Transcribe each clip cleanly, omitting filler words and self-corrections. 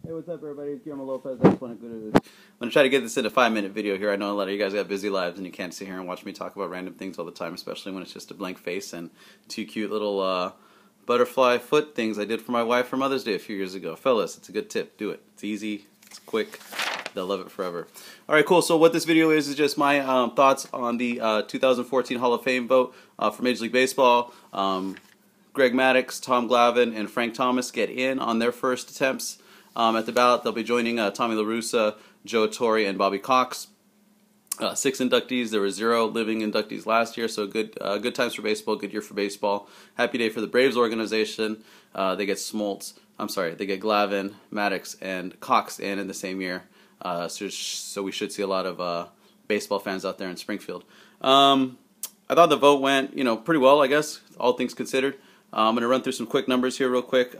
Hey, what's up, everybody? It's Guillermo Lopez. I just want to I'm gonna try to get this in a 5-minute video here. I know a lot of you guys got busy lives and you can't sit here and watch me talk about random things all the time, especially when it's just a blank face and two cute little butterfly foot things I did for my wife for Mother's Day a few years ago. Fellas, it's a good tip. Do it. It's easy. It's quick. They'll love it forever. All right, cool. So what this video is just my thoughts on the 2014 Hall of Fame vote for Major League Baseball. Greg Maddux, Tom Glavine, and Frank Thomas get in on their first attempts at the ballot. They'll be joining Tommy La Russa, Joe Torre, and Bobby Cox. 6 inductees. There were 0 living inductees last year, so good times for baseball, good year for baseball. Happy day for the Braves organization. They get they get Glavine, Maddux, and Cox in the same year. So we should see a lot of baseball fans out there in Springfield. I thought the vote went, pretty well, I guess, all things considered. I'm going to run through some quick numbers here real quick.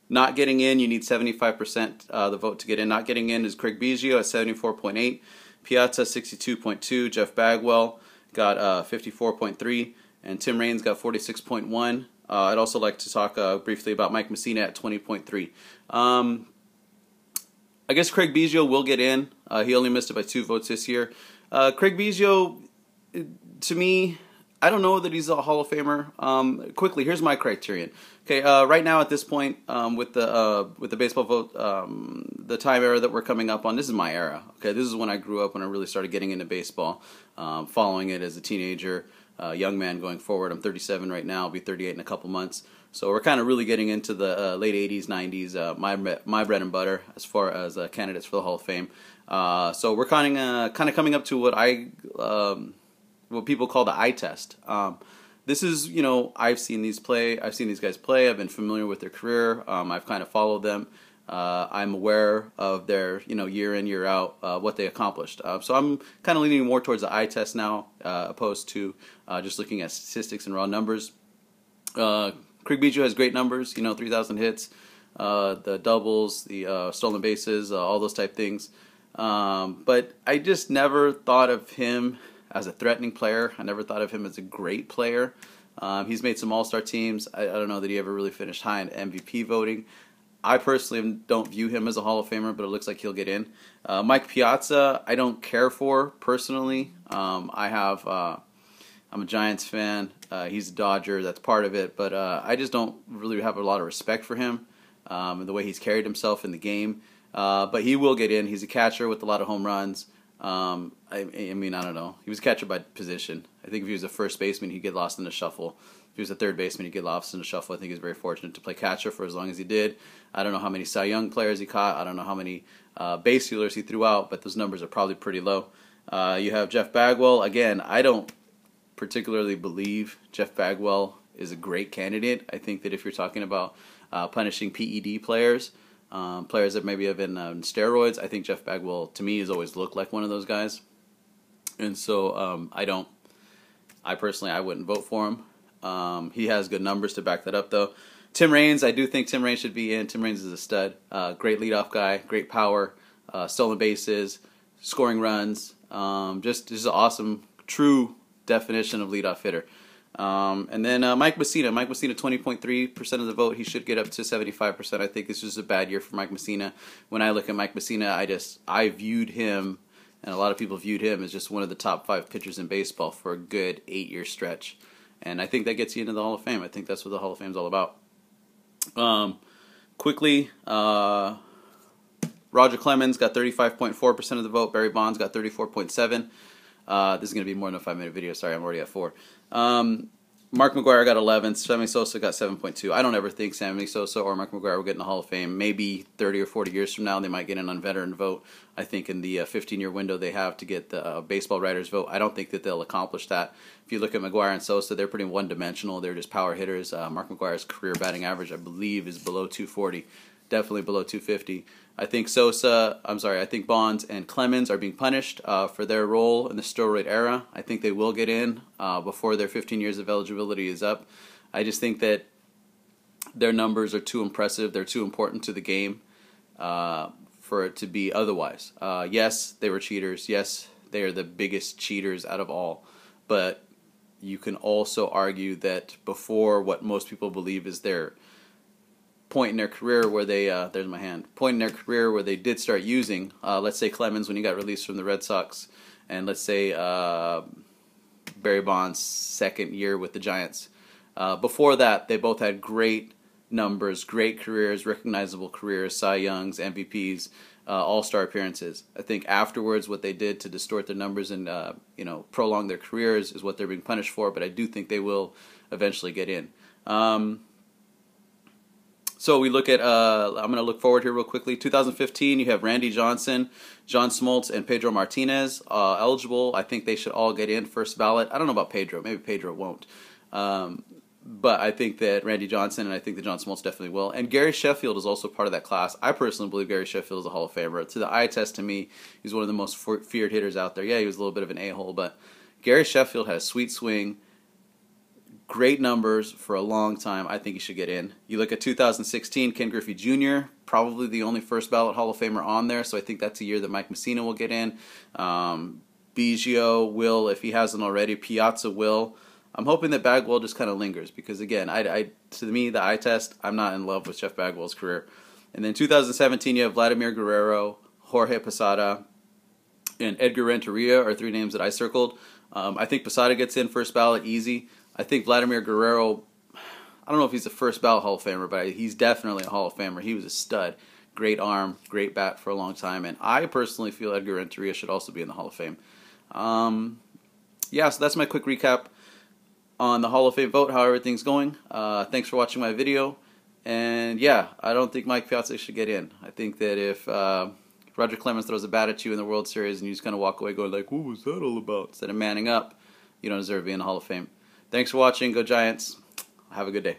Not getting in, you need 75% the vote to get in. Not getting in is Craig Biggio at 74.8, Piazza 62.2, Jeff Bagwell got 54.3, and Tim Raines got 46.1. I'd also like to talk briefly about Mike Mussina at 20.3. I guess Craig Biggio will get in. He only missed it by 2 votes this year. Craig Biggio, to me, I don't know that he's a Hall of Famer. Quickly, here's my criterion. Okay, right now at this point, with the baseball vote, the time era that we're coming up on, this is my era. Okay, this is when I grew up, when I really started getting into baseball, following it as a teenager, young man going forward. I'm 37 right now. I'll be 38 in a couple months. So we're kind of really getting into the late 80s, 90s, my bread and butter as far as candidates for the Hall of Fame. So we're kind of coming up to what people call the eye test. This is, I've seen these guys play. I've been familiar with their career. I've kind of followed them. I'm aware of their, year in, year out, what they accomplished. So I'm kind of leaning more towards the eye test now, opposed to just looking at statistics and raw numbers. Craig Biggio has great numbers, 3,000 hits, the doubles, the stolen bases, all those type things. But I just never thought of him as a threatening player. I never thought of him as a great player. He's made some all-star teams. I don't know that he ever really finished high in MVP voting. I personally don't view him as a Hall of Famer, but it looks like he'll get in. Mike Piazza, I don't care for personally. I'm a Giants fan. He's a Dodger. That's part of it. But I just don't really have a lot of respect for him and the way he's carried himself in the game. But he will get in. He's a catcher with a lot of home runs. I mean, I don't know. He was a catcher by position. I think if he was a first baseman, he'd get lost in the shuffle. If he was a third baseman, he'd get lost in the shuffle. I think he's very fortunate to play catcher for as long as he did. I don't know how many Cy Young players he caught. I don't know how many base stealers he threw out, but those numbers are probably pretty low. You have Jeff Bagwell. Again, I don't particularly believe Jeff Bagwell is a great candidate. I think that if you're talking about punishing PED players, players that maybe have been on steroids, I think Jeff Bagwell, to me, has always looked like one of those guys. And so I personally wouldn't vote for him. He has good numbers to back that up, though. Tim Raines, I do think Tim Raines should be in. Tim Raines is a stud. Great leadoff guy, great power, stolen bases, scoring runs. Just an awesome, true definition of leadoff hitter. And then Mike Mussina. Mike Mussina, 20.3% of the vote. He should get up to 75%. I think this was a bad year for Mike Mussina. When I look at Mike Mussina, I viewed him, and a lot of people viewed him as just one of the top 5 pitchers in baseball for a good 8-year stretch. And I think that gets you into the Hall of Fame. I think that's what the Hall of Fame is all about. Quickly, Roger Clemens got 35.4% of the vote. Barry Bonds got 34.7%. This is going to be more than a 5-minute video. Sorry, I'm already at 4. Mark McGwire got 11. Sammy Sosa got 7.2. I don't ever think Sammy Sosa or Mark McGwire will get in the Hall of Fame. Maybe 30 or 40 years from now, they might get an unveteran vote. I think in the 15-year window they have to get the baseball writers vote, I don't think that they'll accomplish that. If you look at McGwire and Sosa, they're pretty one-dimensional. They're just power hitters. Mark McGwire's career batting average, I believe, is below 240. Definitely below 250. I think Bonds and Clemens are being punished for their role in the steroid era. I think they will get in before their 15 years of eligibility is up. I just think that their numbers are too impressive. They're too important to the game for it to be otherwise. Yes, they were cheaters. Yes, they are the biggest cheaters out of all. But you can also argue that before what most people believe is their point in their career where they there's my hand, point in their career where they did start using, let's say Clemens when he got released from the Red Sox, and let's say Barry Bonds' second year with the Giants. Before that, they both had great numbers, great careers, recognizable careers, Cy Youngs, MVPs, all-star appearances. I think afterwards what they did to distort their numbers and prolong their careers is what they're being punished for, but I do think they will eventually get in. So we look at, I'm going to look forward here real quickly. 2015, you have Randy Johnson, John Smoltz, and Pedro Martinez eligible. I think they should all get in first ballot. I don't know about Pedro. Maybe Pedro won't. But I think that Randy Johnson and I think that John Smoltz definitely will. And Gary Sheffield is also part of that class. I personally believe Gary Sheffield is a Hall of Famer. To the eye test, to me, he's one of the most feared hitters out there. Yeah, he was a little bit of an a-hole, but Gary Sheffield had a sweet swing, great numbers for a long time. I think he should get in. You look at 2016, Ken Griffey Jr., probably the only first ballot Hall of Famer on there, so I think that's a year that Mike Mussina will get in. Biggio will, if he hasn't already. Piazza will. I'm hoping that Bagwell just kind of lingers because, again, to me, the eye test, I'm not in love with Jeff Bagwell's career. And then 2017, you have Vladimir Guerrero, Jorge Posada, and Edgar Renteria are three names that I circled. I think Posada gets in first ballot easy. I think Vladimir Guerrero, I don't know if he's a first ballot Hall of Famer, but he's definitely a Hall of Famer. He was a stud. Great arm, great bat for a long time. And I personally feel Edgar Renteria should also be in the Hall of Fame. So that's my quick recap on the Hall of Fame vote, how everything's going. Thanks for watching my video. And yeah, I don't think Mike Piazza should get in. I think that if Roger Clemens throws a bat at you in the World Series and you just kind of walk away going like, what was that all about? Instead of manning up, you don't deserve to be in the Hall of Fame. Thanks for watching. Go Giants. Have a good day.